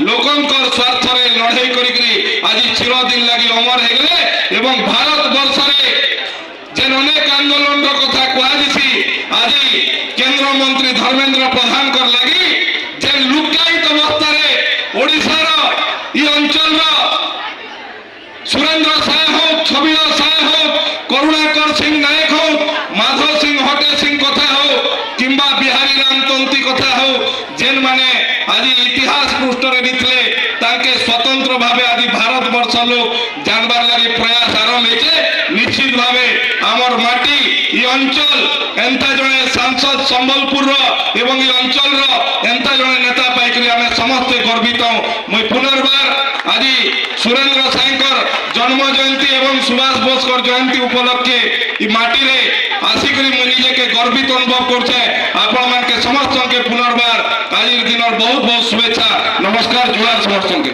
লোকঙ্কর স্বার্থরে লড়াই করি আজি চিরদিন লাগি অমর হয়ে গেলে এবং ভারত বর্ষরে যে অনেক আন্দোলনের কথা কুয়াযাইছি আজি কেন্দ্রমন্ত্রী ধর্মেন্দ্র প্রধানকর লাগি যে লুকায়িত অবস্থায় ওড়িশার এই অঞ্চল সুরেন্দ্র সায় হোক ছবির সায় হোক করুণাকর সিং নায়ক হোক মাধব সিং হটে সিং কথা হোক কিংবা বিহারী রাম তন্তি কথা হোক যেন মানে আজি ইতিহাস পৃষ্ঠরে নিতলে তাকে স্বতন্ত্র ভাবে আজি ভারতবর্ষ লোক জানবার লাগি প্রয়াস আরম্ভ হয়েছে নিশ্চিত ভাবে আমার মাটি এই অঞ্চল এন্তা জনে সাংসদ সম্বলপুর এবং এই অঞ্চল এন্তা জনে নেতা পাইকরি আমি সমস্তে গর্বিত মুই পুনর্বার আজি সুরেন্দ্র সাইঙ্কর জন্ম জয়ন্তী এবং সুভাষ বোসকর জয়ন্তী উপলক্ষে এই মাটিরে আসিকরি মুই নিজেকে গর্বিত অনুভব করছে আপন মানকে সমস্তকে পুনর্বার আজির দিনের বহুত বহুত শুভেচ্ছা নমস্কার জুহার সমস্তকে।